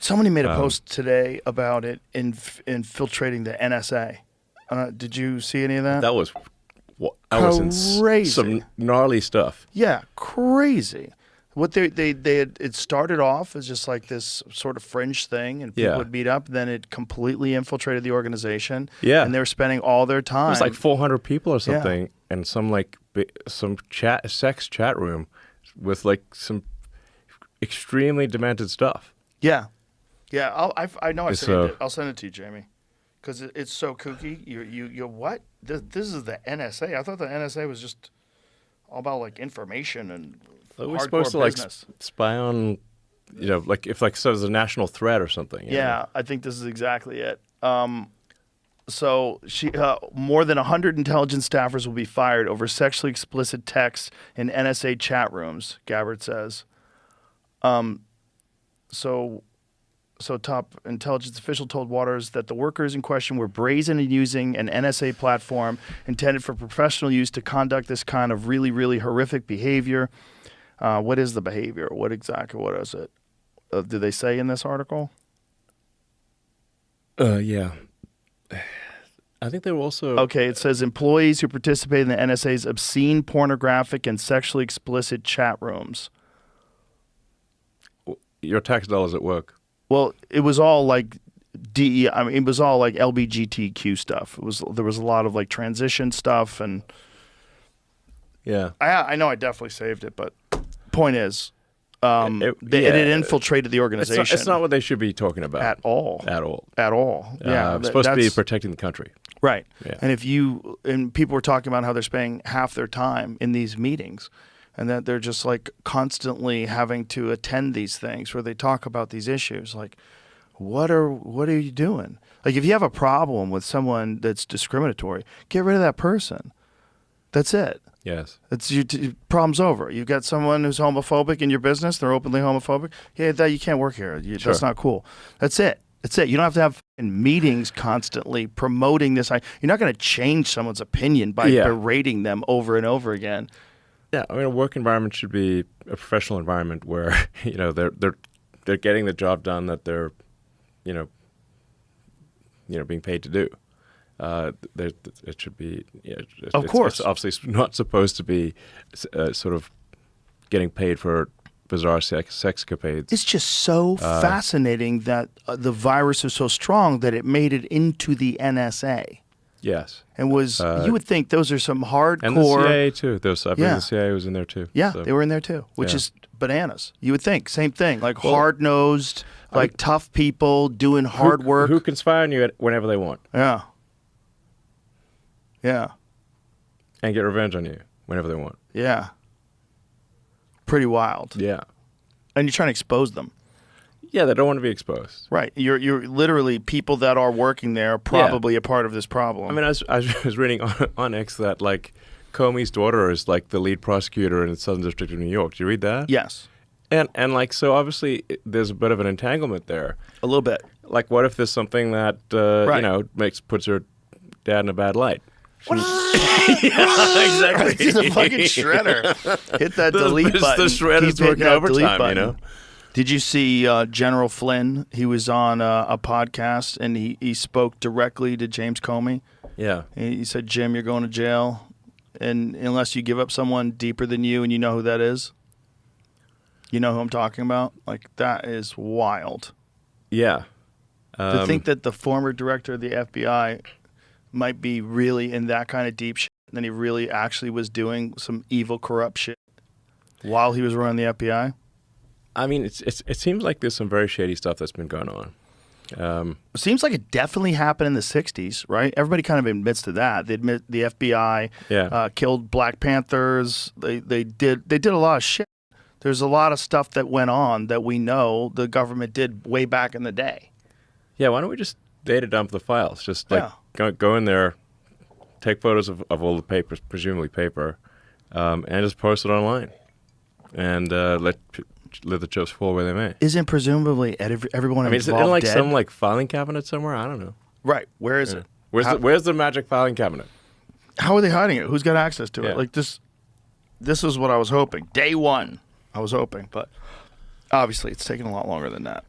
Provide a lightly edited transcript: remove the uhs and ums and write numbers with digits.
Somebody made a post today about it infiltrating the NSA. Did you see any of that? That was Crazy. Some gnarly stuff. Yeah, crazy. What they had, it started off as just like this sort of fringe thing, and people would meet up. Then it completely infiltrated the organization. Yeah, and they were spending all their time. It was like 400 people or something, and some sex chat room with like some extremely demented stuff. Yeah, yeah. I know. I saved it. I'll send it to you, Jamie, because it's so kooky. You what? This is the NSA. I thought the NSA was just all about like information and. We're supposed to business. Like spy on, like if so there's a national threat or something. Yeah, I think this is exactly it. So more than 100 intelligence staffers will be fired over sexually explicit texts in NSA chat rooms, Gabbard says. So top intelligence official told Waters that the workers in question were brazen in using an NSA platform intended for professional use to conduct this kind of really, really horrific behavior. What is the behavior? What is it? Do they say in this article? Yeah. I think they were also... Okay, it says employees who participate in the NSA's obscene, pornographic, and sexually explicit chat rooms. Your tax dollars at work. Well, it was all like it was all like LGBTQ stuff. There was a lot of like transition stuff, and yeah, I know I definitely saved it, but point is, it had infiltrated the organization. It's not what they should be talking about at all. At all. At all. Yeah, it's supposed to be protecting the country. Right. Yeah. And people were talking about how they're spending half their time in these meetings, and that they're just like constantly having to attend these things where they talk about these issues. Like, what are you doing? Like, if you have a problem with someone that's discriminatory, get rid of that person. That's it. Yes. It's problem's over. You've got someone who's homophobic in your business. They're openly homophobic. Yeah, you can't work here. Sure. That's not cool. That's it. That's it. You don't have to have meetings constantly promoting this. You're not going to change someone's opinion by berating them over and over again. Yeah, I mean, a work environment should be a professional environment where they're getting the job done that they're, being paid to do. It should be. Of course, it's obviously not supposed to be sort of getting paid for bizarre sexcapades. It's just so fascinating that the virus is so strong that it made it into the NSA. Yes. And you would think those are some hardcore... And the CIA, too. I believe the CIA was in there, too. Yeah, they were in there, too, which is bananas. You would think. Same thing. Like hard-nosed, tough people doing hard work. Who can spy on you whenever they want. Yeah. Yeah. And get revenge on you whenever they want. Yeah. Pretty wild. Yeah. And you're trying to expose them. Yeah, they don't want to be exposed. Right. You're literally people that are working there are probably a part of this problem. I mean, I was reading on X that, like, Comey's daughter is, like, the lead prosecutor in the Southern District of New York. Did you read that? Yes. And like, so obviously there's a bit of an entanglement there. A little bit. Like, what if there's something that, puts her dad in a bad light? Yeah, exactly. She's a fucking shredder. Hit that delete button. The shredder's working overtime, Did you see General Flynn? He was on a podcast, and he spoke directly to James Comey. Yeah. He said, Jim, you're going to jail, and unless you give up someone deeper than you, and you know who that is. You know who I'm talking about? Like, that is wild. Yeah. To think that the former director of the FBI might be really in that kind of deep shit, and then he really actually was doing some evil, corrupt shit while he was running the FBI. I mean, it seems like there's some very shady stuff that's been going on. It seems like it definitely happened in the 60s, right? Everybody kind of admits to that. They admit the FBI killed Black Panthers. They did a lot of shit. There's a lot of stuff that went on that we know the government did way back in the day. Yeah, why don't we just data dump the files? Just like go in there, take photos of all the papers, presumably paper, and just post it online, and let the chips fall where they may. Isn't presumably everyone involved is it in like dead? some like filing cabinet somewhere? I don't know. Right. Where is it? Where's the magic filing cabinet? How are they hiding it? Who's got access to it? Yeah. Like this is what I was hoping. Day one, I was hoping, but obviously it's taking a lot longer than that.